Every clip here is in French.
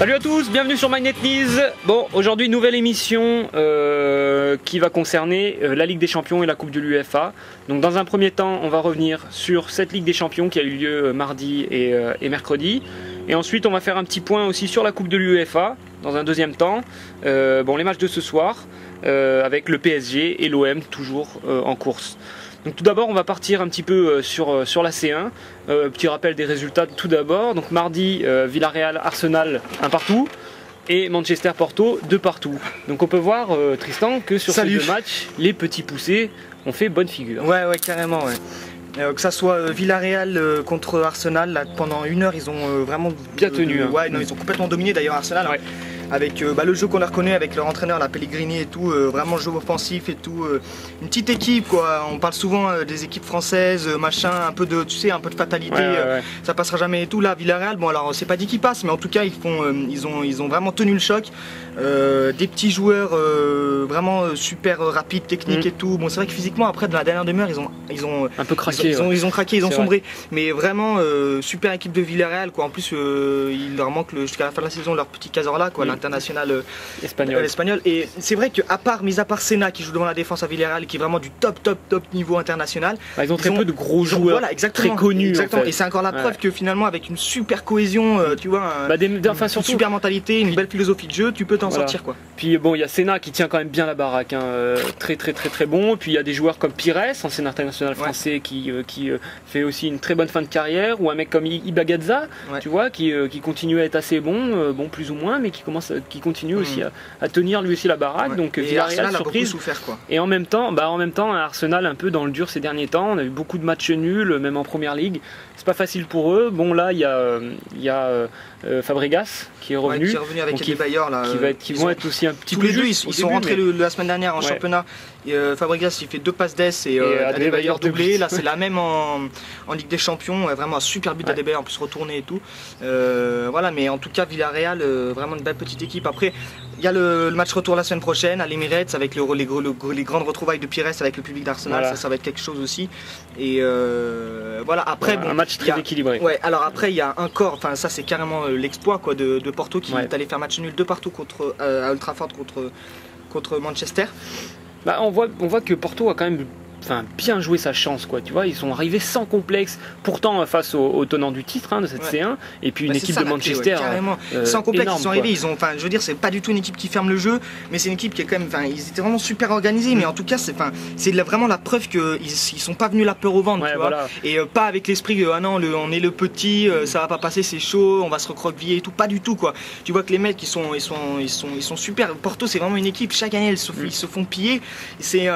Salut à tous, bienvenue sur MyNetNews. Bon, aujourd'hui nouvelle émission qui va concerner la Ligue des Champions et la Coupe de l'UEFA. Donc dans un premier temps, on va revenir sur cette Ligue des Champions qui a eu lieu mardi et mercredi. Et ensuite, on va faire un petit point aussi sur la Coupe de l'UEFA dans un deuxième temps. Bon, les matchs de ce soir avec le PSG et l'OM toujours en course. Donc tout d'abord on va partir un petit peu sur la C1, petit rappel des résultats tout d'abord. Donc mardi Villarreal Arsenal 1 partout et Manchester Porto 2 partout. Donc on peut voir Tristan que sur ces deux matchs les petits poussés ont fait bonne figure. Ouais carrément ouais. Que ça soit Villarreal contre Arsenal, là, pendant une heure ils ont vraiment bien tenu. Ouais, non, ils ont complètement dominé d'ailleurs Arsenal. Ouais. Avec le jeu qu'on a reconnu avec leur entraîneur, la Pellegrini et tout, vraiment jeu offensif et tout, une petite équipe quoi. On parle souvent des équipes françaises, machin, un peu de, tu sais, un peu de fatalité, ouais. Ça passera jamais et tout. Là, Villarreal, bon alors c'est pas dit qu'ils passent, mais en tout cas ils ont vraiment tenu le choc. Des petits joueurs vraiment super rapides, techniques et tout. Bon, c'est vrai que physiquement après de la dernière demi-heure ils ont un peu craqué, ils ont craqué, ils ont sombré. Vrai. Mais vraiment super équipe de Villarreal quoi. En plus il leur manque jusqu'à la fin de la saison leur petit Cazorla quoi. International espagnol. Et c'est vrai que mis à part Senna qui joue devant la défense à Villarreal, qui est vraiment du top niveau international, ils ont très peu de gros joueurs très connus. Exactement. En fait. Et c'est encore la preuve que finalement avec une super cohésion, tu vois, une super mentalité, une belle philosophie de jeu, tu peux t'en sortir quoi. Puis bon, il y a Senna qui tient quand même bien la baraque, hein, très bon. Puis il y a des joueurs comme Pires, ancien international français, qui fait aussi une très bonne fin de carrière, ou un mec comme Ibagaza, tu vois, qui continue à être assez bon, plus ou moins, mais qui continue aussi à tenir lui aussi la baraque. Donc Villarreal surprise. Souffert, quoi. Et en même temps Arsenal un peu dans le dur ces derniers temps. On a eu beaucoup de matchs nuls, même en première ligue. C'est pas facile pour eux. Bon là il y a Fabregas qui est revenu, avec Adebayor là. Qui vont être aussi un petit peu. Tous les deux ils sont rentrés la semaine dernière en championnat. Fabregas il fait 2 passes d'ess et Adebayor doublé. Là c'est la même en Ligue des Champions. Vraiment un super but d'Adebayor en plus retourné et tout. Voilà, mais en tout cas Villarreal vraiment une belle petite équipe. Après il y a le match retour la semaine prochaine à l'Emirates avec les grandes retrouvailles de Pires avec le public d'Arsenal. Ça va être quelque chose aussi. Et voilà, après un match très équilibré. Ouais, alors après il y a encore, enfin ça c'est carrément l'exploit quoi de Porto qui est allé faire match nul 2 partout à Old Trafford contre Manchester. On voit que Porto a quand même bien joué sa chance quoi, tu vois, ils sont arrivés sans complexe pourtant face aux tenants du titre de cette C1 et puis une équipe de Manchester carrément sans complexe énorme, ils sont arrivés, je veux dire c'est pas du tout une équipe qui ferme le jeu, mais c'est une équipe qui est quand même, ils étaient vraiment super organisés, mais en tout cas c'est vraiment la preuve qu'ils sont pas venus la peur au ventre, tu vois, et pas avec l'esprit ah non on est le petit, ça va pas passer, c'est chaud, on va se recroqueviller et tout, pas du tout quoi. Tu vois que les mecs ils sont super. Porto c'est vraiment une équipe, chaque année ils se font piller, c'est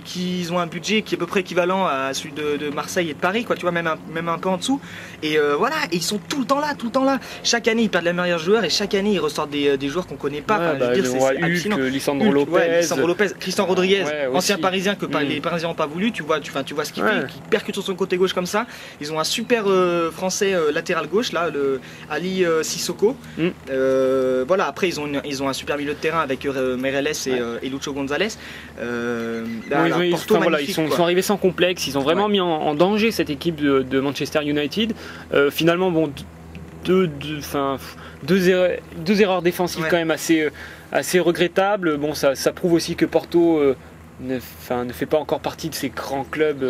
qu'ils ont un budget qui est à peu près équivalent à celui de Marseille et de Paris quoi, tu vois, même un peu en dessous, et voilà, et ils sont tout le temps là, chaque année ils perdent les meilleurs joueurs et chaque année ils ressortent des joueurs qu'on connaît pas, je veux dire c'est hallucinant. Lisandro Lopez, Christian Rodriguez, ancien parisien que les Parisiens n'ont pas voulu, tu vois ce qu'il fait, qui percute sur son côté gauche comme ça. Ils ont un super français latéral gauche là, le Ali Sissoko. Voilà, après ils ont un super milieu de terrain avec Meireles et Lucho González. Ils sont arrivés sans complexe, ils ont vraiment mis en danger cette équipe de Manchester United. Finalement, bon, deux erreurs défensives quand même assez regrettables. Bon, ça prouve aussi que Porto ne fait pas encore partie de ces grands clubs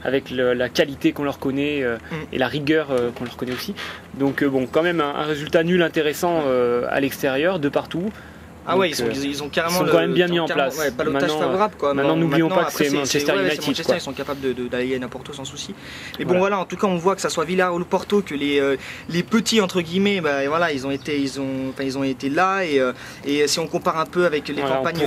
avec la qualité qu'on leur connaît et la rigueur qu'on leur connaît aussi. Donc bon, quand même un résultat nul intéressant à l'extérieur, de partout. Ah ouais, ils ont carrément quand même bien mis en place. Balotage favorable quoi. Maintenant n'oublions pas que c'est Manchester United. Ils sont capables d'aller à Porto sans souci. Mais bon voilà, en tout cas on voit que ça soit Villarreal ou Porto, que les petits entre guillemets, voilà, ils ont été là, et si on compare un peu avec les campagnes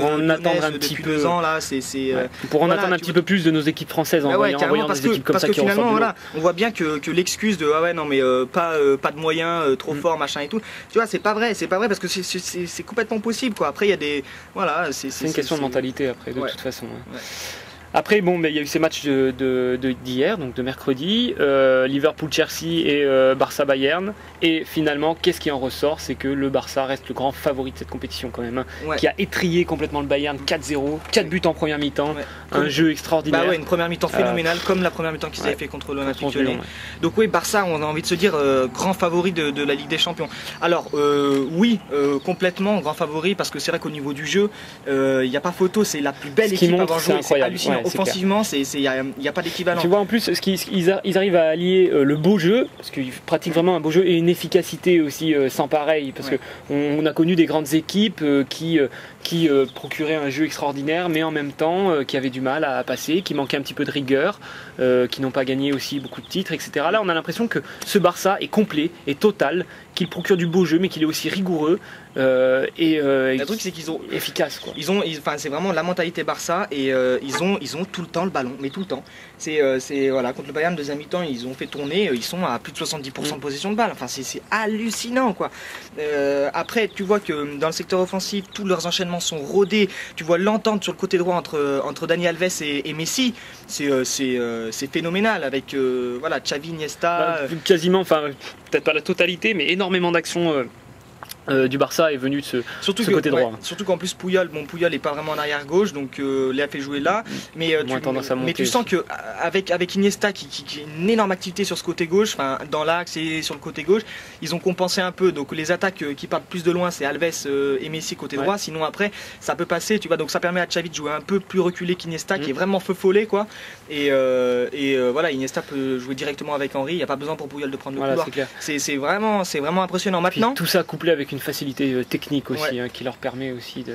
depuis 2 ans là, on pourra en attendre un petit peu plus de nos équipes françaises en voyant des équipes comme ça qui finalement voilà, on voit bien que l'excuse de pas de moyens, trop fort machin et tout, tu vois, c'est pas vrai parce que c'est complètement possible. Après il y a des c'est une question de mentalité après de toute façon. Après bon, il y a eu ces matchs d'hier, donc de mercredi, Liverpool-Chelsea et Barça-Bayern, Et finalement, qu'est-ce qui en ressort? C'est que le Barça reste le grand favori de cette compétition quand même, qui a étrillé complètement le Bayern 4-0, 4 buts en première mi-temps, un jeu extraordinaire. Bah ouais, une première mi-temps phénoménale, comme la première mi-temps qu'ils avaient fait contre l'Olympique Lyonnais. Donc oui, Barça, on a envie de se dire grand favori de la Ligue des Champions. Alors oui, complètement grand favori, parce que c'est vrai qu'au niveau du jeu, il n'y a pas photo, c'est la plus belle équipe à avoir joué, c'est hallucinant. Offensivement, il n'y a pas d'équivalent. Tu vois, en plus, ils arrivent à allier le beau jeu, parce qu'ils pratiquent vraiment un beau jeu, et une efficacité aussi sans pareil, parce qu'on a connu des grandes équipes qui procuraient un jeu extraordinaire, mais en même temps qui avaient du mal à passer, qui manquaient un petit peu de rigueur, qui n'ont pas gagné aussi beaucoup de titres, etc. Là, on a l'impression que ce Barça est complet, est total, qu'il procure du beau jeu, mais qu'il est aussi rigoureux le truc, c'est qu'ils ont efficace, quoi. C'est vraiment la mentalité Barça, et ils ont tout le temps le ballon, mais tout le temps. Voilà, contre le Bayern, deuxième mi-temps, ils ont fait tourner, ils sont à plus de 70% de possession de balle. Enfin, c'est hallucinant, quoi. Après, tu vois que dans le secteur offensif, tous leurs enchaînements sont rodés. Tu vois l'entente sur le côté droit entre Dani Alves et Messi, c'est phénoménal, avec voilà, Xavi, Iniesta. Quasiment, enfin peut-être pas la totalité, mais énormément d'actions du Barça est venu de ce côté droit. Surtout qu'en plus Puyol n'est pas vraiment en arrière gauche, donc l'a fait jouer là. Mais tu sens que avec Iniesta qui a une énorme activité sur ce côté gauche, dans l'axe et sur le côté gauche, ils ont compensé un peu. Donc les attaques qui partent plus de loin, c'est Alves et Messi côté droit. Sinon après, ça peut passer, tu vois. Donc ça permet à Xavi de jouer un peu plus reculé qu'Iniesta, qui est vraiment feu follet, quoi. Et voilà, Iniesta peut jouer directement avec Henry. Il n'y a pas besoin pour Puyol de prendre le couloir. C'est vraiment impressionnant. Maintenant, puis, tout ça couplé avec une facilité technique aussi, qui leur permet aussi de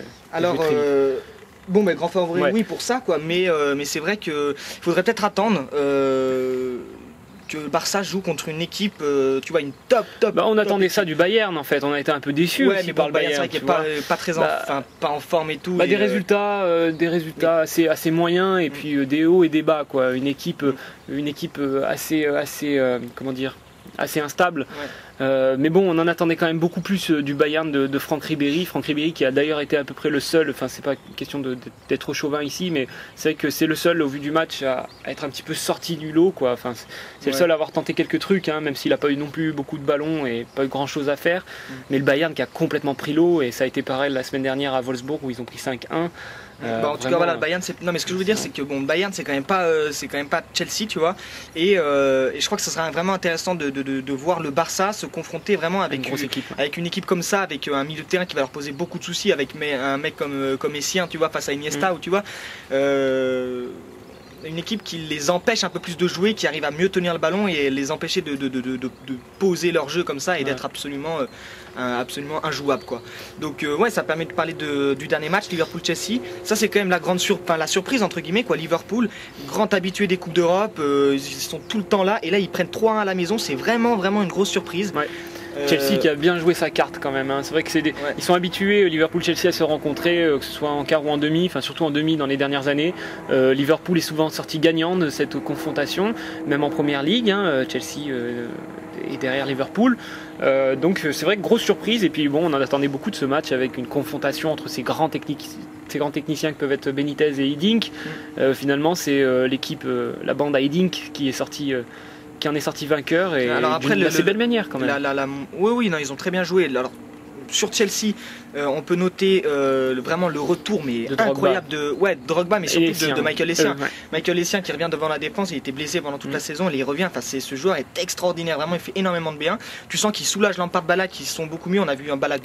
bon, mais grand favori, oui, pour ça, quoi. Mais c'est vrai qu'il faudrait peut-être attendre que le Barça joue contre une équipe, tu vois, une top. On attendait ça du Bayern, en fait. On a été un peu déçus aussi par le Bayern. C'est vrai qu'il n'est pas très pas en forme et tout. Des résultats assez moyens, et puis des hauts et des bas, quoi. Une équipe assez comment dire, assez instable. Mais bon, on en attendait quand même beaucoup plus du Bayern de Franck Ribéry. Franck Ribéry qui a d'ailleurs été à peu près le seul, enfin c'est pas question d'être trop chauvin ici, mais c'est vrai que c'est le seul au vu du match à être un petit peu sorti du lot, quoi. Enfin, c'est le seul à avoir tenté quelques trucs, même s'il n'a pas eu non plus beaucoup de ballons et pas eu grand chose à faire. Mais le Bayern qui a complètement pris l'eau, et ça a été pareil la semaine dernière à Wolfsburg où ils ont pris 5-1. En tout cas, voilà, le Bayern, non, mais ce que je veux dire, c'est que bon, Bayern, c'est quand même pas Chelsea, tu vois. Et je crois que ce sera vraiment intéressant de voir le Barça se confronter vraiment avec une équipe comme ça, avec un milieu de terrain qui va leur poser beaucoup de soucis, avec un mec comme Essien, tu vois, face à Iniesta, ou tu vois. Une équipe qui les empêche un peu plus de jouer, qui arrive à mieux tenir le ballon et les empêcher de poser leur jeu comme ça et d'être absolument injouable, quoi. Donc ça permet de parler du dernier match, Liverpool-Chelsea. Ça, c'est quand même la surprise entre guillemets, quoi. Liverpool, grand habitué des Coupes d'Europe, ils sont tout le temps là, et là ils prennent 3-1 à la maison. C'est vraiment une grosse surprise. Chelsea qui a bien joué sa carte quand même, C'est vrai que ils sont habitués, Liverpool-Chelsea, à se rencontrer, que ce soit en quart ou en demi, enfin surtout en demi dans les dernières années. Liverpool est souvent sorti gagnant de cette confrontation, même en première ligue. Chelsea est derrière Liverpool. Donc c'est vrai que grosse surprise, et puis bon, on en attendait beaucoup de ce match avec une confrontation entre ces grands techniciens qui peuvent être Benitez et Hiddink. Finalement c'est l'équipe, la bande à Hiddink qui en est sorti vainqueur, et d'une assez belle manière quand même. Oui, non, ils ont très bien joué. Alors, sur Chelsea, on peut noter vraiment le retour incroyable de Drogba, mais surtout de Michael Essien. Michael Essien qui revient devant la défense, il était blessé pendant toute la saison, et il revient. Enfin, ce joueur est extraordinaire, vraiment, il fait énormément de bien. Tu sens qu'il soulage Lampard, Ballack, qui sont beaucoup mieux. On a vu un Ballack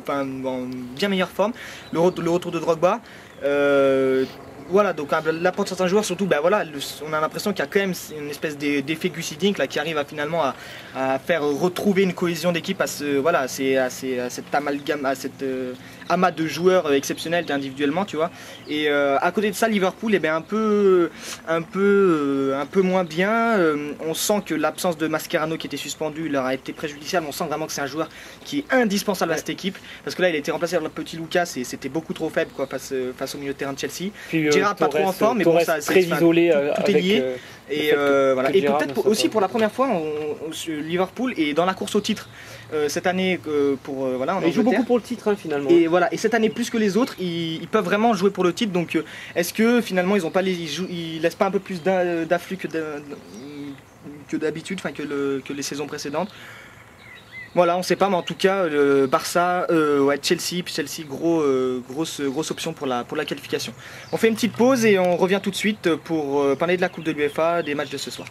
en bien meilleure forme. Le retour de Drogba. Voilà, donc l'apport de certains joueurs, surtout, on a l'impression qu'il y a quand même une espèce d'effet Gus Hiddink là, qui arrive à faire retrouver une cohésion d'équipe à cet amalgame, à cette amas de joueurs exceptionnels individuellement, tu vois. Et à côté de ça, Liverpool est un peu moins bien. On sent que l'absence de Mascherano qui était suspendu leur a été préjudiciable. On sent vraiment que c'est un joueur qui est indispensable à cette équipe, parce que là il a été remplacé par le petit Lucas et c'était beaucoup trop faible, quoi, face au milieu de terrain de Chelsea. Puis, Gérard pas trop en forme, mais bon, ça très isolé, tout est lié. Et voilà. Et peut-être aussi pour la première fois, Liverpool est dans la course au titre cette année ils jouent beaucoup pour le titre, finalement. Et voilà. Et cette année plus que les autres, ils peuvent vraiment jouer pour le titre. Donc est-ce que finalement ils laissent pas un peu plus d'afflux que d'habitude, que les saisons précédentes? Voilà, on sait pas, mais en tout cas, Barça, ouais, Chelsea, grosse option pour la qualification. On fait une petite pause et on revient tout de suite pour parler de la Coupe de l'UEFA, des matchs de ce soir.